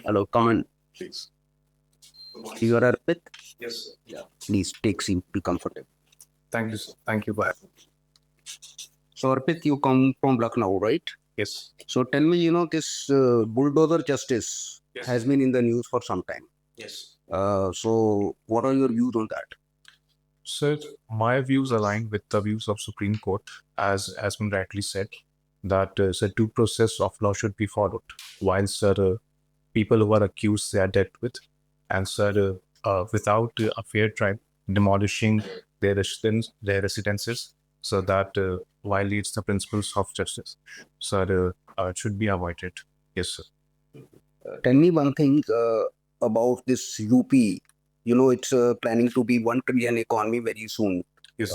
Hello, come in. Please. You are Arpit? Yes, sir. Yeah. Please take seat, be comfortable. Thank you, sir. Thank you for having me. So Arpit, you come from Lucknow, right? Yes. So tell me, this bulldozer justice Yes. has been in the news for some time. Yes. So what are your views on that? Sir, my views align with the views of Supreme Court, as has been rightly said, that sir, due process of law should be followed. While sir, people who are accused they are dealt with, and sir, without a fair trial, demolishing their residences, so that violates the principles of justice. Sir, it should be avoided. Yes, sir. Tell me one thing about this UP. It's planning to be 1 trillion economy very soon. Yes.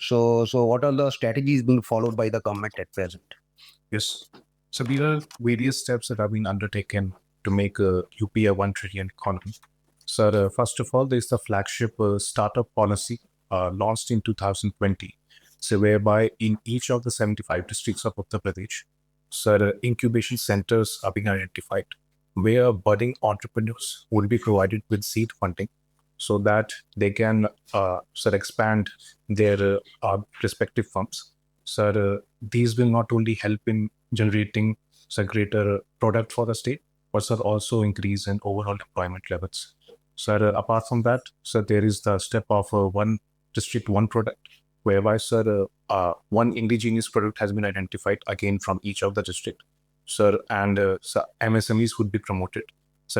So what are the strategies being followed by the government at present? Yes. So there are various steps that have been undertaken to make UP a 1 trillion economy. So first of all, there is the flagship startup policy launched in 2020. So whereby in each of the 75 districts of Uttar Pradesh, incubation centers are being identified where budding entrepreneurs will be provided with seed funding so that they can expand their respective firms. These will not only help in generating greater product for the state, but also increase in overall employment levels. Apart from that, there is the step of one district, one product, whereby one indigenous product has been identified again from each of the district. And MSMEs would be promoted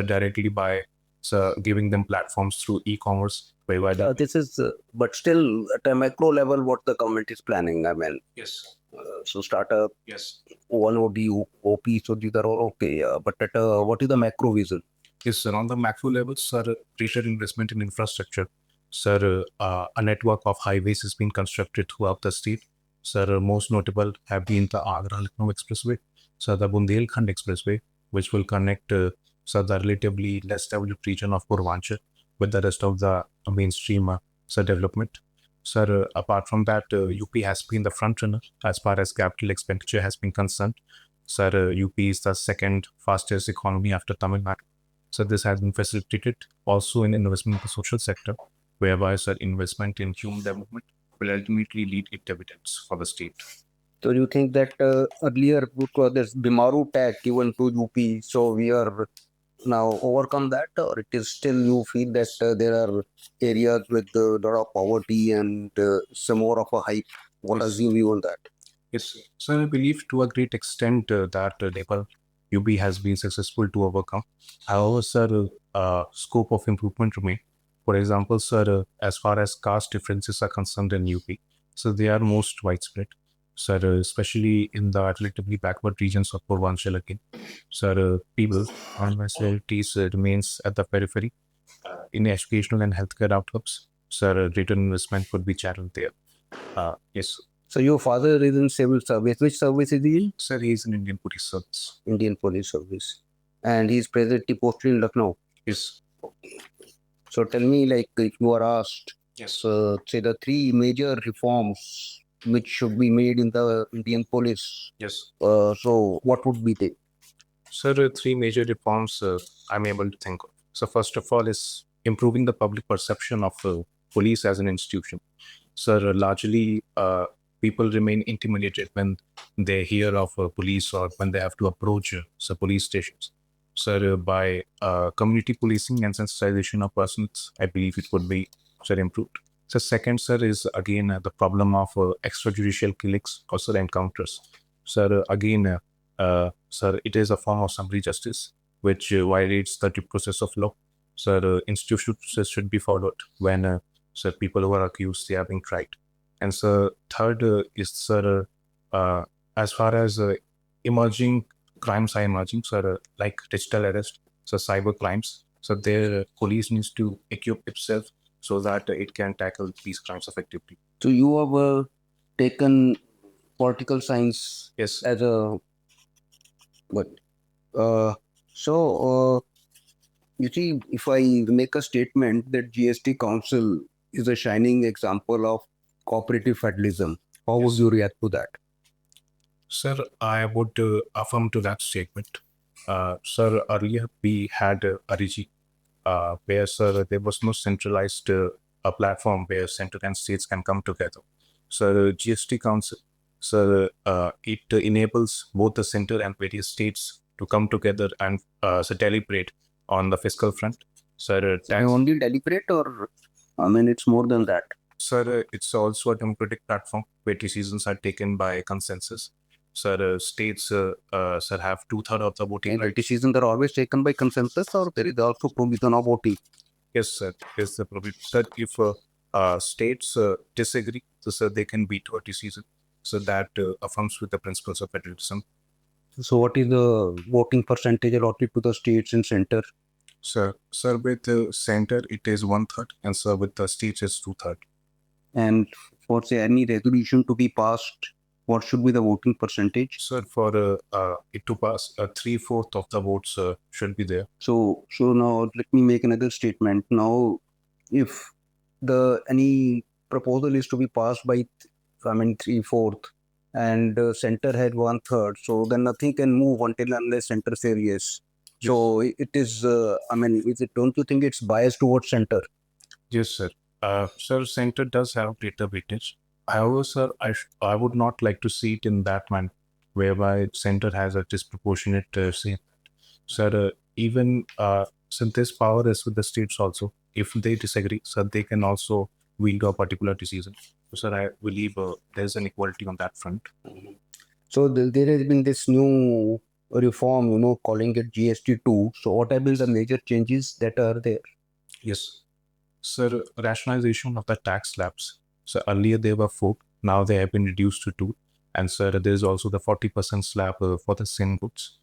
directly by giving them platforms through e-commerce. This is, but still at a macro level, what the government is planning. I mean, Yes. So startup, Yes. one OD, OP, so these are all okay. But at what is the macro vision? Yes, sir. On the macro level, sir, greater investment in infrastructure. Sir, a network of highways has been constructed throughout the state. Sir, most notable have been the Agra-Lucknow Expressway, sir, the Bundelkhand Expressway, which will connect the relatively less developed region of Purvanchal with the rest of the mainstream development. Sir, apart from that, UP has been the front runner as far as capital expenditure has been concerned. Sir, UP is the second fastest economy after Tamil Nadu. So this has been facilitated also in investment in the social sector, whereby investment in human development will ultimately lead it dividends for the state. So you think that earlier there's Bimaru tag given to UP, so we are now overcome that, or it is still you feel that there are areas with a lot of poverty and some more of a hype? What is your view on that? Yes, so I believe to a great extent that labor UP has been successful to overcome. However, scope of improvement remain. For example, as far as caste differences are concerned in UP, so they are most widespread. Especially in the relatively backward regions of Purvanchal again. People and facilities remains at the periphery. In educational and healthcare outcomes, greater investment could be channeled there. Yes. So your father is in civil service. Which service is he in? Sir, he is in Indian Police Service. Indian Police Service. And he is presently posted in Lucknow. Yes. So tell me, like, if you are asked, Yes. say the three major reforms which should be made in the Indian police. Yes. So what would be they? Sir, three major reforms I'm able to think of. So first of all is improving the public perception of police as an institution. Sir, largely people remain intimidated when they hear of police or when they have to approach police stations. Sir, by community policing and sensitization of persons, I believe it would be improved. So second, sir, is again the problem of extrajudicial killings or encounters. Sir, again, it is a form of summary justice which violates the due process of law. Institutions should be followed when people who are accused, they are being tried. And third is as far as emerging crimes are emerging, like digital arrest, cyber crimes. So their police needs to equip itself so that it can tackle these crimes effectively. So you have taken political science Yes. as a what? You see, if I make a statement that GST Council is a shining example of cooperative federalism, how would you react to that? Sir, I would affirm to that statement. Sir, earlier we had a regime where, sir, there was no centralized a platform where center and states can come together. So GST Council, so it enables both the center and various states to come together and so deliberate on the fiscal front. So They only deliberate, or I mean, it's more than that. sir, it's also a democratic platform where decisions are taken by consensus. Sir, states sir have 2/3 of the voting And the rights. decisions are always taken by consensus, or there is also provision of voting. Yes, sir. Is the provision that if states disagree, so sir, they can veto a decision. So that affirms with the principles of federalism. So, what is the voting percentage allotted to the states and center? Sir, with the center it is 1/3, and sir, with the states it's 2/3. And for say any resolution to be passed, what should be the voting percentage? Sir, for it to pass, 3/4 of the votes should be there. So now let me make another statement. Now, if the any proposal is to be passed by, I mean, 3/4, and center had 1/3, so then nothing can move until unless center says yes. So it is. I mean, is it? Don't you think it's biased towards center? Yes, sir. Sir, center does have greater weightage. However, sir, I would not like to see it in that manner, whereby center has a disproportionate say. Sir, even since this power is with the states also, if they disagree, sir, they can also veto a particular decision. So, sir, I believe there's an equality on that front. So there has been this new reform, calling it GST 2. So what have been the major changes that are there? Yes. Sir, rationalization of the tax slabs. So earlier they were 4, now they have been reduced to 2. And sir, there is also the 40% slab for the sin goods.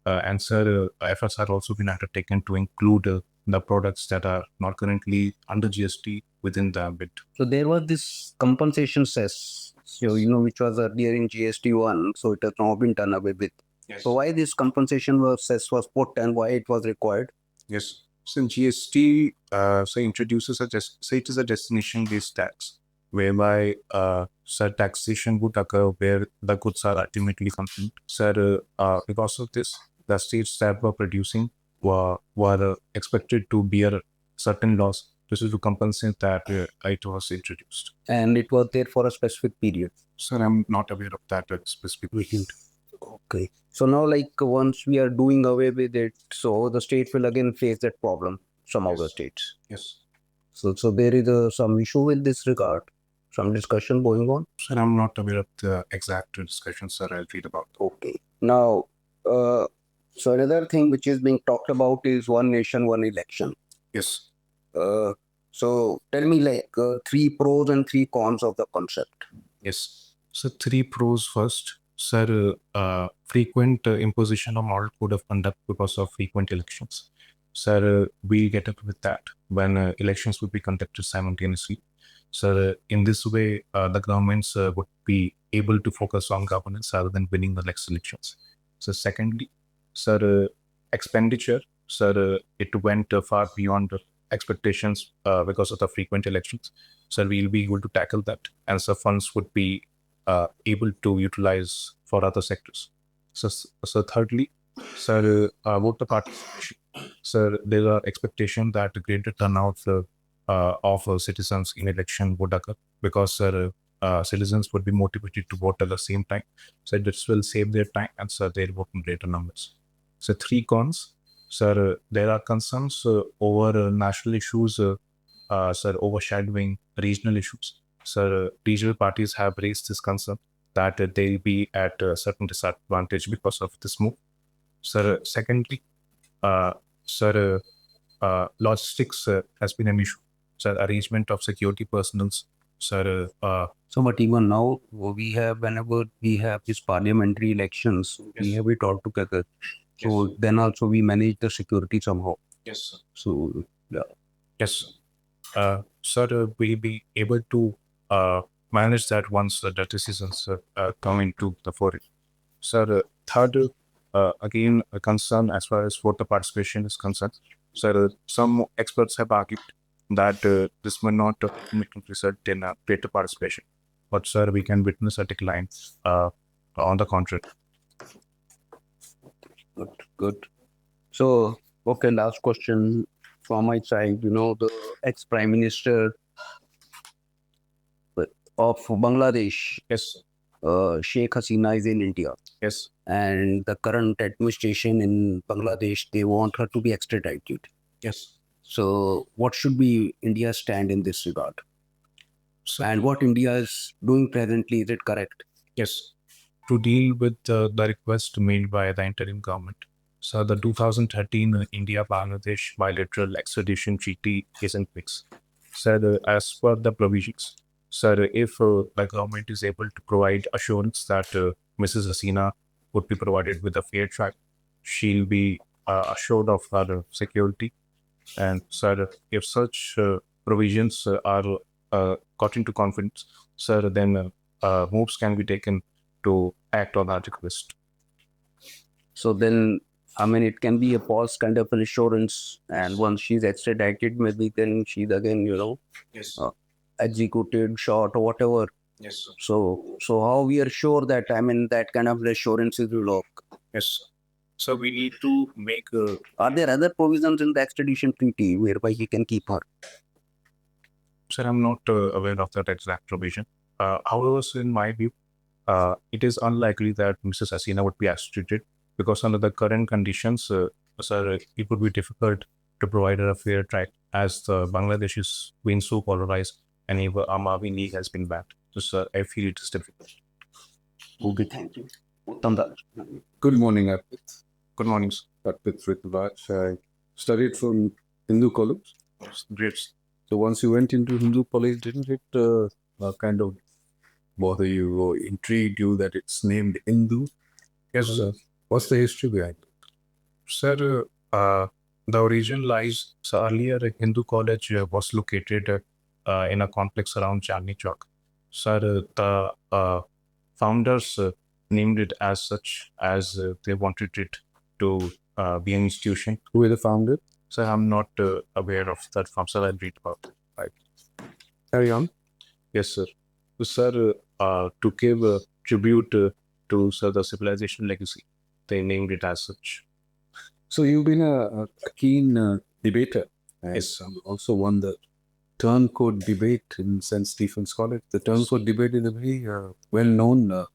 And sir, efforts are also been undertaken to include the products that are not currently under GST within the ambit. So there was this compensation cess, so which was earlier in GST 1, so it has now been done away with. Yes. So why this compensation cess was put and why it was required? Yes. So GST so introduces say it is a destination-based tax, whereby so taxation would occur where the goods are ultimately consumed. So because of this, the states that were producing were expected to bear certain loss. This is to compensate that it was introduced. And it was there for a specific period. Sir, I'm not aware of that specific period. Okay. So now, like, once we are doing away with it, so the state will again face that problem, some of the states. Yes. So there is some issue in this regard, some discussion going on. Sir, I'm not aware of the exact discussion, sir. I'll read about. Okay. Now, so another thing which is being talked about is one nation, one election. Yes. So tell me, like, 3 pros and 3 cons of the concept. Yes. So 3 pros first. Sir, frequent imposition of moral code of conduct because of frequent elections. Sir, we get up with that when elections would be conducted simultaneously. Sir, in this way, the governments would be able to focus on governance rather than winning the next elections. So secondly, sir, expenditure. Sir, it went far beyond expectations because of the frequent elections. So we'll be able to tackle that, and so funds would be able to utilize for other sectors. So thirdly, sir, voter participation. Sir, there are expectation that a greater turnout of citizens in election would occur because citizens would be motivated to vote at the same time. So this will save their time and so they'll vote in greater numbers. So 3 cons. Sir, there are concerns over national issues, sir, overshadowing regional issues. Sir, regional parties have raised this concern that they'll be at a certain disadvantage because of this move. Sir, secondly, sir, logistics has been an issue. Sir, arrangement of security personals. Sir, So, but even now, we have, whenever we have these parliamentary elections, we Yes. have it all together. So then also we manage the security somehow. yes, sir. So, yeah. Yes. Sir, we'll be able to manage that once the decisions come into the fore. Sir, third, again, a concern as far as voter participation is concerned. Sir, some experts have argued that this may not result in greater participation. But, sir, we can witness a decline on the contrary. Good. So, okay, last question from my side. The ex-Prime Minister of Bangladesh, Yes. Sheikh Hasina, is in India. Yes. And the current administration in Bangladesh, they want her to be extradited. Yes. So, what should be India's stand in this regard? So, And what India is doing presently, is it correct? yes. To deal with the request made by the interim government. So the 2013 India-Bangladesh bilateral extradition treaty is in place. So as per the provisions, so if the government is able to provide assurance that Mrs. Hasina would be provided with a fair trial, she'll be assured of her security. And so if such provisions are got into confidence, so then moves can be taken to act on that request. So then, I mean, it can be a false kind of an assurance. And once she's extradited, maybe then she's again, Yes. executed, shot, or whatever. Yes, sir. So how we are sure that, I mean, that kind of assurances will work? Yes, sir. So we need to make. Are there other provisions in the extradition treaty whereby he can keep her? Sir, I'm not aware of that exact provision. However, sir, in my view, it is unlikely that Mrs. Hasina would be extradited because under the current conditions, sir, it would be difficult to provide her a fair trial as Bangladesh is being so polarized and even Amavi League has been banned. So, sir, I feel it is difficult. Okay, thank you. Uttam. Good morning, Arpit. Good morning, sir. Arpit Rituraj. I studied from Hindu college. Great. So once you went into Hindu college, didn't it kind of bother you or intrigue you that it's named Hindu? Yes, sir. What's the history behind it? Sir, the origin lies. So earlier, a Hindu college was located in a complex around Chandni Chowk. Sir, the founders named it as such as they wanted it to be an institution. Who were the founders? So I'm not aware of that from Sir. I'll read about it. Right. Carry on. Yes, sir. So, sir, to give tribute to sir, the civilization legacy, they named it as such. So you've been a keen debater. And Yes, sir. also won the Turncoat debate in St. Stephen's College. The Turncoat debate is a very well-known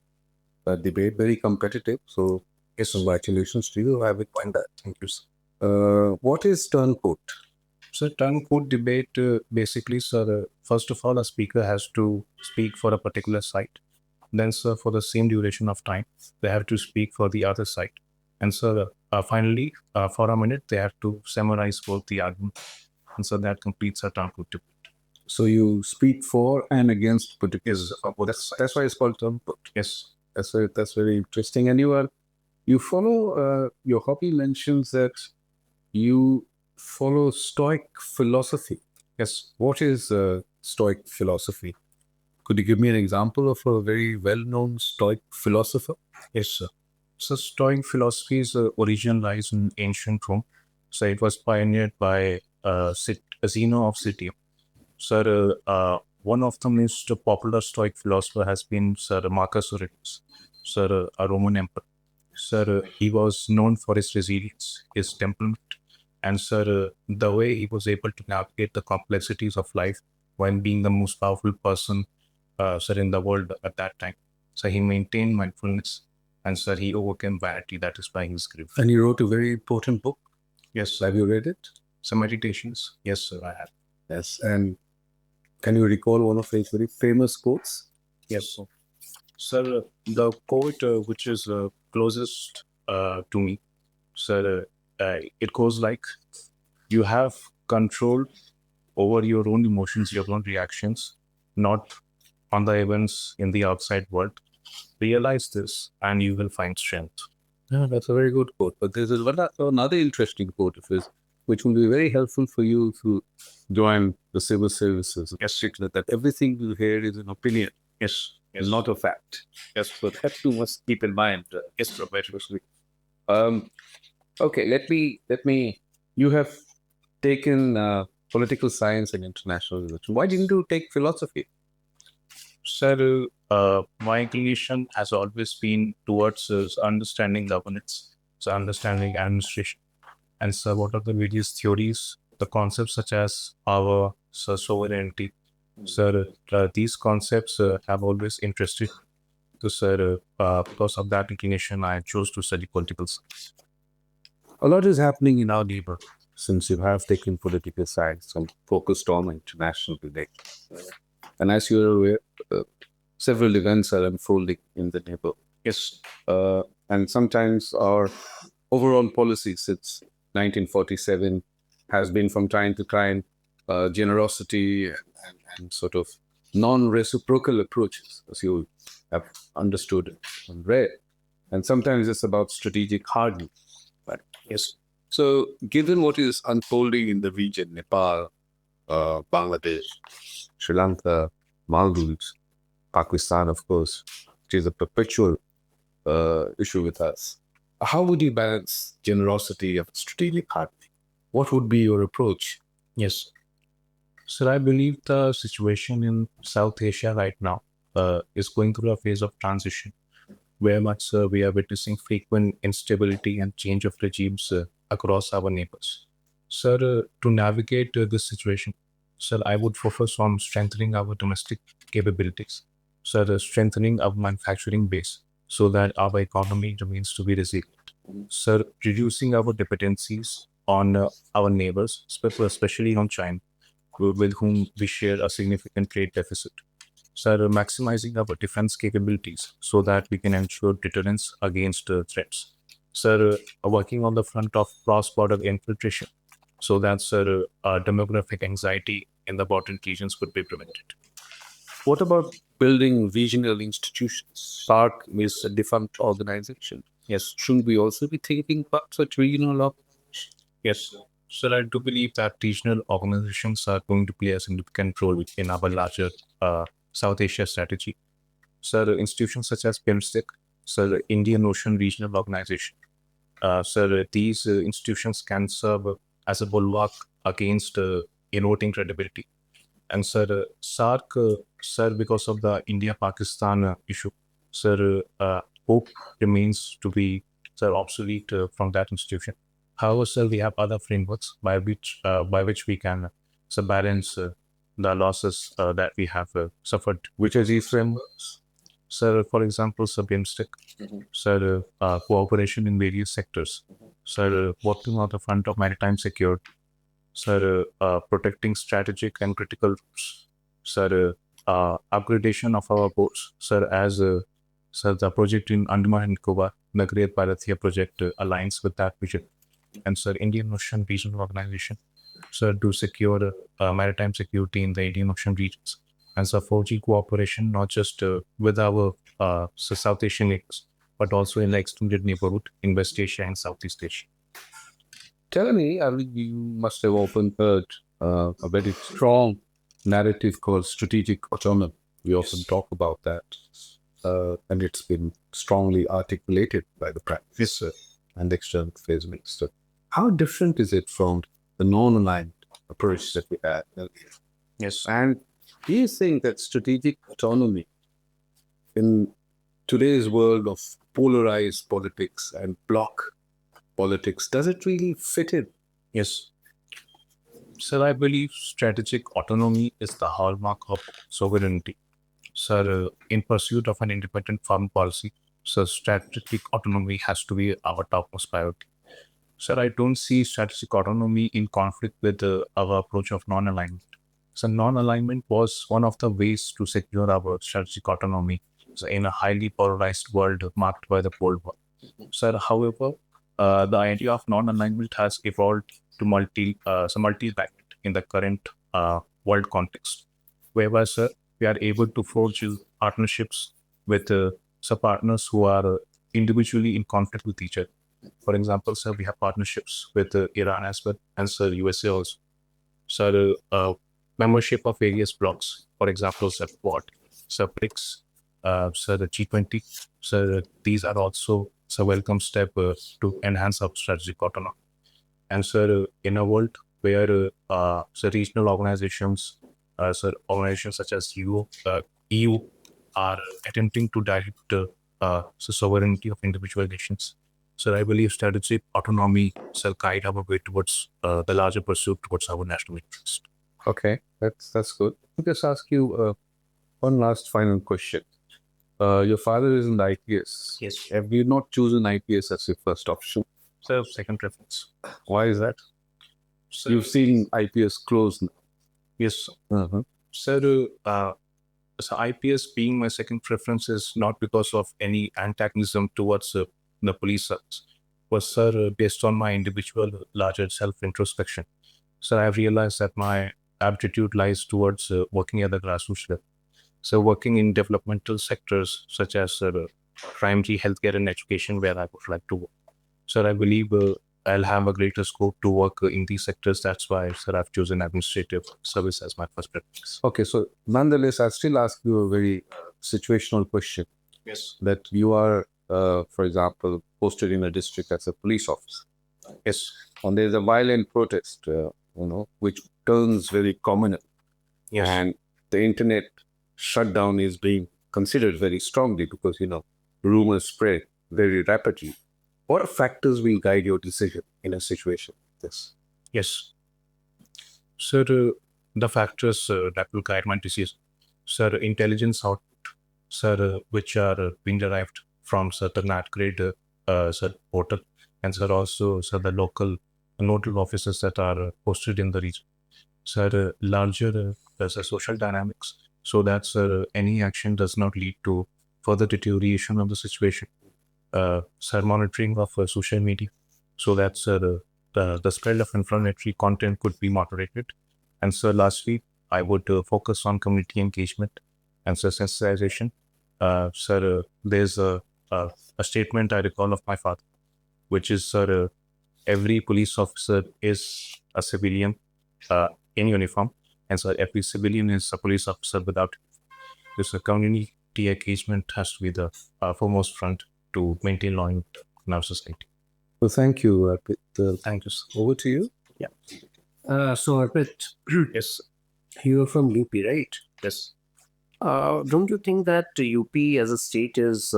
debate, very competitive. So, yes, congratulations to you. I would find that. Thank you, sir. What is Turncoat? So, turncoat debate basically, sir, first of all, a speaker has to speak for a particular side. Then, sir, for the same duration of time, they have to speak for the other side. And, sir, finally, for a minute, they have to summarize both the argument. And so that completes a turncoat debate. So you speak for and against particular. Yes, for both sides. That's why it's called Turncoat. Yes. That's very interesting. And you follow your hobby mentions that you follow Stoic philosophy. Yes. What is Stoic philosophy? Could you give me an example of a very well-known Stoic philosopher? Yes, sir. So, Stoic philosophy's origin lies in ancient Rome. So, it was pioneered by Zeno of Citium. Sir, one of the most popular Stoic philosopher has been Sir Marcus Aurelius, Sir, a Roman emperor. Sir, he was known for his resilience, his temperament, and sir, the way he was able to navigate the complexities of life while being the most powerful person, sir, in the world at that time. So he maintained mindfulness, and sir, he overcame vanity. That is by his grief. And he wrote a very important book. Yes, sir. Have you read it? Some meditations. Yes, sir, I have. Yes. And can you recall one of his very famous quotes? Yes, sir. Sir, the quote which is closest to me, sir, it goes like, you have control over your own emotions, your own reactions, not on the events in the outside world. Realize this and you will find strength. Yeah, that's a very good quote. But there's another interesting quote of his, which will be very helpful for you to join the civil services. Yes. That everything you hear is an opinion. Yes. Yes. Not a fact. Yes. So that you must keep in mind. Yes, sir. Very good. Okay, let me. You have taken political science and international relations. Why didn't you take philosophy? Sir, my inclination has always been towards understanding governance, so understanding administration. And sir, what are the various theories, the concepts such as power, sir, sovereignty? Sir, these concepts have always interested to sir. Because of that inclination, I chose to study political science. A lot is happening in our neighbor since you have taken political science and focused on international relations. And as you're aware, several events are unfolding in the neighbor. Yes. And sometimes our overall policy since 1947 has been from time to time generosity and sort of non-reciprocal approaches, as you have understood and read. And sometimes it's about strategic hardening. But Yes. so, given what is unfolding in the region, Nepal, Bangladesh, Sri Lanka, Maldives, Pakistan, of course, which is a perpetual issue with us. How would you balance generosity of strategic hardening? What would be your approach? Yes. Sir, I believe the situation in South Asia right now is going through a phase of transition, where much we are witnessing frequent instability and change of regimes across our neighbors. Sir, to navigate this situation, sir, I would focus on strengthening our domestic capabilities. Sir, strengthening our manufacturing base so that our economy remains to be resilient. Sir, reducing our dependencies on our neighbors, especially on China, with whom we share a significant trade deficit. Sir, maximizing our defense capabilities so that we can ensure deterrence against threats. Sir, working on the front of cross-border infiltration so that, sir, demographic anxiety in the important regions could be prevented. What about building regional institutions? SARC is a defunct organization. Yes. Shouldn't we also be thinking about such regional organizations? Yes. Sir, I do believe that regional organizations are going to play a significant role in our larger South Asia strategy. Sir, institutions such as PIMSTEC, sir, Indian Ocean Regional Organization, sir, these institutions can serve as a bulwark against eroding credibility. And sir, SARC, sir, because of the India-Pakistan issue, sir, hope remains to be, sir, obsolete from that institution. However, sir, we have other frameworks by which we can balance the losses that we have suffered. Which are these frameworks? Sir, for example, sir, BIMSTEC, sir, cooperation in various sectors, sir, working on the front of maritime security, sir, protecting strategic and critical routes, sir, upgradation of our ports, sir, as sir, the project in Andaman and Nicobar, the Great Bharathiya project aligns with that vision, and sir, Indian Ocean Regional Organization, sir, to secure maritime security in the Indian Ocean regions, and so 4G cooperation not just with our South Asian neighbors, but also in the extended neighborhood in West Asia and Southeast Asia. Tell me, I mean, you must have often heard a very strong narrative called strategic autonomy. We often talk about that, and it's been strongly articulated by the Prime Minister and the External Affairs Minister. How different is it from the non-aligned approach that we had earlier? Yes. And do you think that strategic autonomy in today's world of polarized politics and bloc politics, does it really fit in? Yes. Sir, I believe strategic autonomy is the hallmark of sovereignty. Sir, in pursuit of an independent foreign policy, so strategic autonomy has to be our topmost priority. Sir, I don't see strategic autonomy in conflict with our approach of non-alignment. So non-alignment was one of the ways to secure our strategic autonomy in a highly polarized world marked by the Cold War. Sir, however, the idea of non-alignment has evolved to multi-alignment in the current world context, whereby, sir, we are able to forge partnerships with some partners who are individually in conflict with each other. For example, sir, we have partnerships with Iran as well, and sir, USA also. Sir, membership of various blocs, for example, sir, Quad, sir, BRICS, sir, the G20, sir, these are also a welcome step to enhance our strategic autonomy. And sir, in a world where sir, regional organizations, sir, organizations such as EU are attempting to direct the sovereignty of individual nations. So I believe strategic autonomy shall guide our way towards the larger pursuit towards our national interest. Okay, that's good. Let me just ask you one last final question. Your father is in the IPS. Yes. Have you not chosen IPS as your first option? So second preference. Why is that? So, You've seen IPS close now. yes. Uh-huh. So IPS being my second preference is not because of any antagonism towards the police service, but sir, based on my individual larger self-introspection. So I've realized that my aptitude lies towards working at the grassroots level. So working in developmental sectors such as primary healthcare and education, where I would like to work. So I believe I'll have a greater scope to work in these sectors. That's why, sir, I've chosen administrative service as my first preference. Okay, so nonetheless, I'll still ask you a very situational question. Yes. That you are, for example, posted in a district as a police officer. Yes. And there's a violent protest, which turns very communal. Yes. And the internet shutdown is being considered very strongly because, rumors spread very rapidly. What factors will guide your decision in a situation like this? Yes. Sir, the factors that will guide my decision, sir, intelligence output, sir, which are being derived from certain NAT grade sir, portal, and sir, also, sir, the local nodal officers that are posted in the region. Sir, larger sir, social dynamics, so that, sir, any action does not lead to further deterioration of the situation. Sir, monitoring of social media, so that, sir, the spread of inflammatory content could be moderated. And so lastly, I would focus on community engagement and so sensitization. Sir, there's a statement I recall of my father, which is, sir, every police officer is a civilian in uniform, and so every civilian is a police officer without uniform. This community engagement has to be the foremost front to maintain law in our society. Well, thank you, Arpit. Thank you, sir. Over to you. So Arpit, Yes. you are from UP, right? Yes. Don't you think that UP as a state is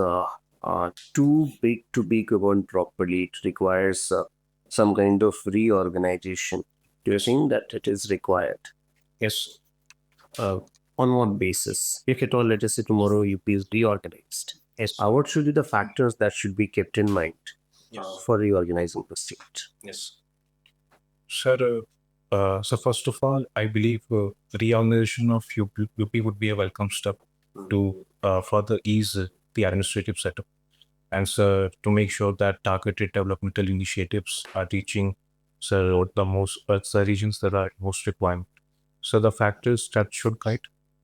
too big to be governed properly? It requires some kind of reorganization. Do you think that it is required? Yes. On what basis? If at all, let us say tomorrow UP is reorganized. Yes. What should be the factors that should be kept in mind for reorganizing the state? Yes. Sir, so first of all, I believe reorganization of UP would be a welcome step to further ease the administrative setup, and sir, to make sure that targeted developmental initiatives are reaching, sir, the regions that are most requirement. So the factors that should guide.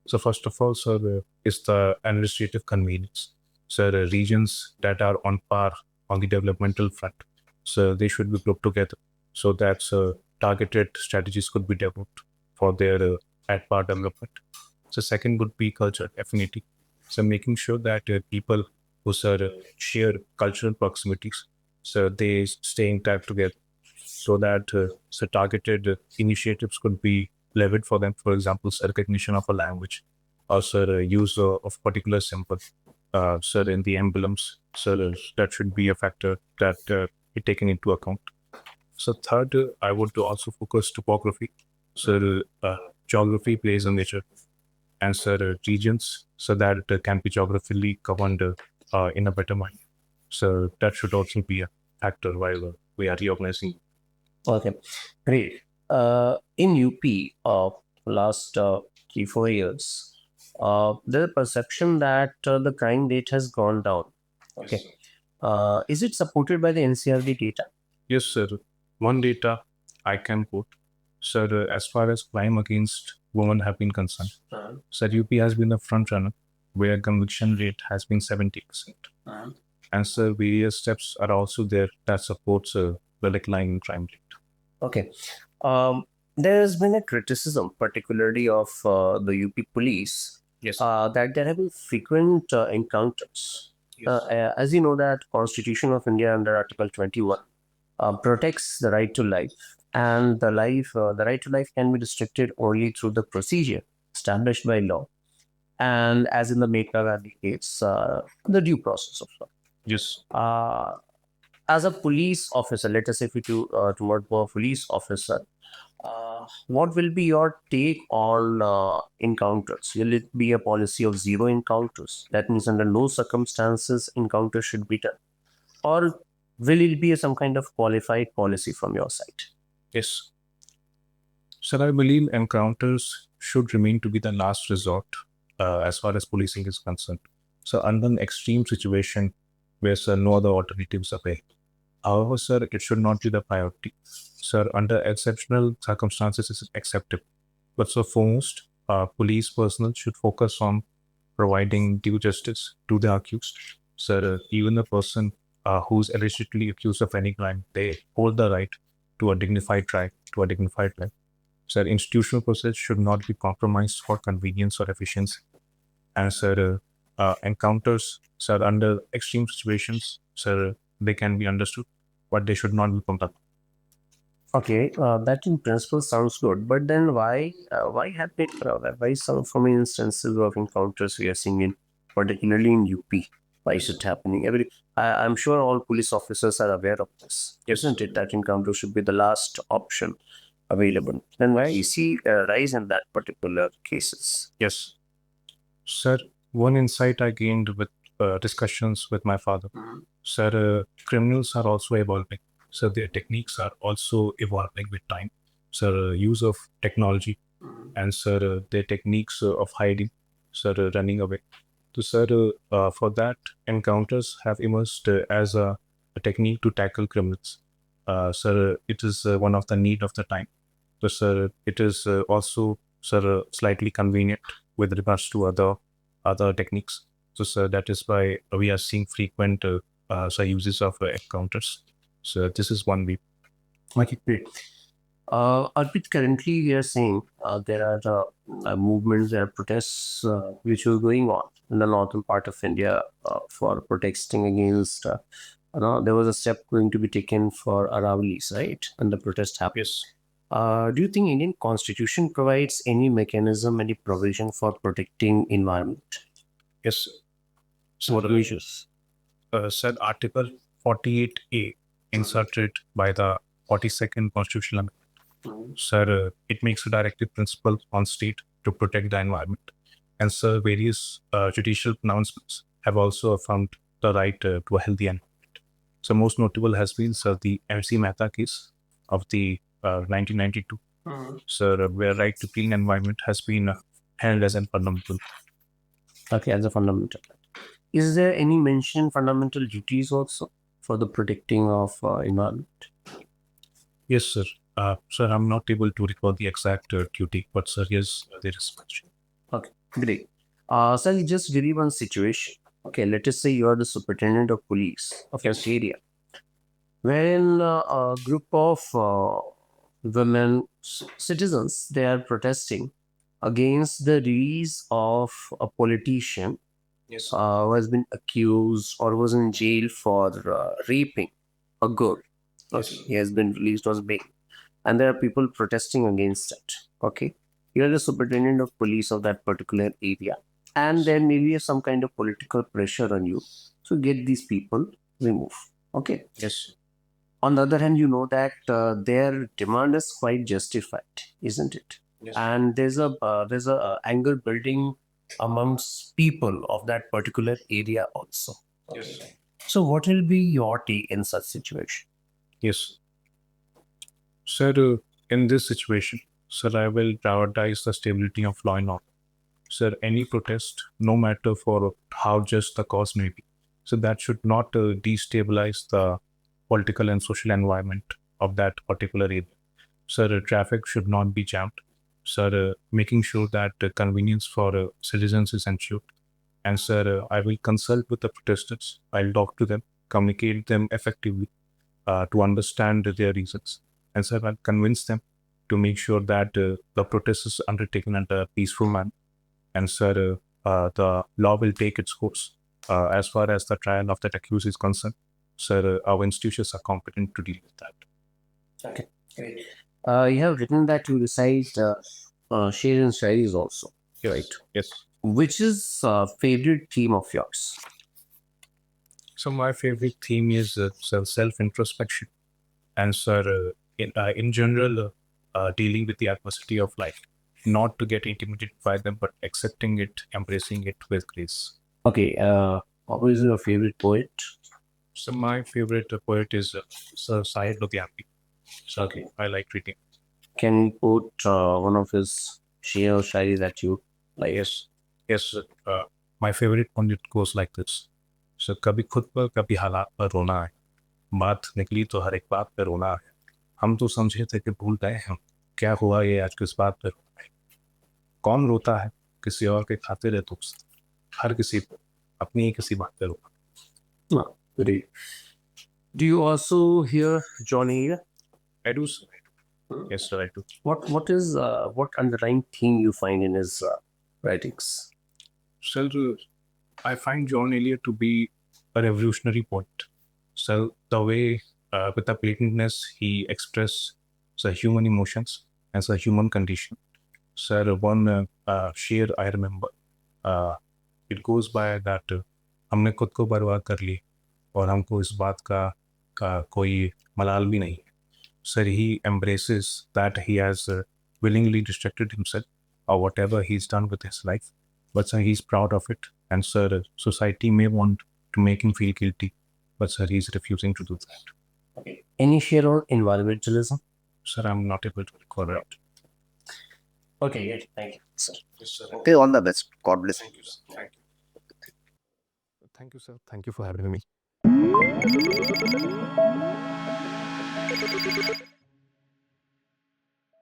So first of all, sir, is the administrative convenience. So the regions that are on par on the developmental front, so they should be grouped together so that targeted strategies could be developed for their at par development. So second would be culture affinity. So making sure that people who share cultural proximities, so they stay intact together, so that targeted initiatives could be levied for them. For example, recognition of a language, or use of particular symbol, in the emblems. So that should be a factor that be taken into account. So third, I would also focus topography. So geography plays a major, and regions, so that it can be geographically governed in a better manner. So that should also be a factor while we are reorganizing. Okay, great. In UP, last 3-4 years, there's a perception that the crime rate has gone down. Okay. Is it supported by the NCRD data? Yes, sir. One data I can quote. Sir, as far as crime against women have been concerned, sir, UP has been a front runner where conviction rate has been 70%. And sir, various steps are also there that supports the decline in crime rate. Okay. There's been a criticism, particularly of the UP police, Yes. that there have been frequent encounters. As you know, that Constitution of India under Article 21 protects the right to life, and the right to life can be restricted only through the procedure established by law, and as in the Mekha Gandhi case, the due process of law. Yes. as a police officer, let us say if you toward a police officer, what will be your take on encounters? Will it be a policy of zero encounters? That means under no circumstances encounters should be done, or will it be some kind of qualified policy from your side? Yes. Sir, I believe encounters should remain to be the last resort as far as policing is concerned. So, under an extreme situation where, sir, no other alternatives are available. However, sir, it should not be the priority. Sir, under exceptional circumstances, it's acceptable. But so foremost, police personnel should focus on providing due justice to the accused. Sir, even a person who's allegedly accused of any crime, they hold the right to a dignified trial, to a dignified life. Sir, institutional process should not be compromised for convenience or efficiency. And sir, encounters, sir, under extreme situations, sir, they can be understood, but they should not be pumped up. Okay, that in principle sounds good, but then why happen? Why some from instances of encounters we are seeing in particularly in UP? Why is it happening? I'm sure all police officers are aware of this, isn't it? That encounter should be the last option available. Then why is he rise in that particular cases? Yes. Sir, one insight I gained with discussions with my father. Sir, criminals are also evolving. So their techniques are also evolving with time. Sir, use of technology and sir, their techniques of hiding, sir, running away. So, sir, for that, encounters have emerged as a technique to tackle criminals. Sir, it is one of the need of the time. So, sir, it is also, sir, slightly convenient with regards to other techniques. So, sir, that is why we are seeing frequent uses of encounters. So, this is one way. Okay, great. Arpit, currently we are saying there are movements, there are protests which are going on in the northern part of India for protesting against. There was a step going to be taken for Aravallis, right? And the protest happened. Yes. Do you think Indian Constitution provides any mechanism, any provision for protecting environment? Yes. So what measures? Said Article 48A inserted by the 42nd Constitutional Amendment. Sir, it makes a directive principle on state to protect the environment. And sir, various judicial pronouncements have also affirmed the right to a healthy environment. So most notable has been, sir, the MC Mehta case of the 1992. Sir, where right to clean environment has been held as a fundamental. Okay, as a fundamental. Is there any mention in fundamental duties also for the protecting of environment? Yes, sir. Sir, I'm not able to recall the exact duty, but sir, yes, there is mention. Okay, great. Sir, you just give me one situation. Okay, let us say you are the superintendent of police of your area, wherein a group of women citizens, they are protesting against the release of a politician Yes. who has been accused or was in jail for raping a girl. Okay, he has been released as bail, and there are people protesting against it. Okay, you are the superintendent of police of that particular area, and there may be some kind of political pressure on you to get these people removed. Okay. Yes. On the other hand, you know that their demand is quite justified, isn't it? Yes. And there's a anger building amongst people of that particular area also. Yes. So, what will be your take in such situation? Yes. Sir, in this situation, sir, I will prioritize the stability of law and order. Sir, any protest, no matter for how just the cause may be, so that should not destabilize the political and social environment of that particular area. Sir, traffic should not be jammed. Sir, making sure that convenience for citizens is ensured. And sir, I will consult with the protesters. I'll talk to them, communicate them effectively to understand their reasons. And sir, I'll convince them to make sure that the protest is undertaken under a peaceful manner. And sir, the law will take its course. As far as the trial of that accused is concerned, sir, our institutions are competent to deal with that. Okay, great. You have written that you recite Shares and Shairis also, right? Yes. Which is favorite theme of yours? So my favorite theme is self-introspection, and sir, in general, dealing with the adversity of life, not to get intimidated by them, but accepting it, embracing it with grace. Okay, what is your favorite poet? So my favorite poet is Sir Syed Lodyampi. So Okay. I like reading. Can you quote one of his share or shairi that you like? Yes. My favorite one, it goes like this. So कभी खुद पर कभी हालात पर रोना है, बात निकली तो हर एक बात पर रोना है, हम तो समझे थे कि भूल गए हम, क्या हुआ ये आज किस बात पर रोना है, कौन रोता है किसी और के खातिर है दोस्त, हर किसी पर अपनी ही किसी बात पर रोना. Great. Do you also hear John Area? I do, sir. Yes, sir, I do. What underlying theme you find in his writings? Sir, I find John Eliot to be a revolutionary poet. So the way, with the blatantness, he expresses the human emotions and the human condition. Sir, one share I remember, it goes by that हमने खुद को बर्बाद कर ली और हमको इस बात का कोई मलाल भी नहीं. Sir, he embraces that he has willingly distracted himself or whatever he's done with his life, but sir, he's proud of it. And sir, society may want to make him feel guilty, but sir, he's refusing to do that. Okay. Any share on environmentalism? Sir, I'm not able to recall it. Okay, great. Thank you, sir. Yes, sir. Okay, all the best. God bless. Thank you, sir. Thank you. Thank you, sir. Thank you for having me.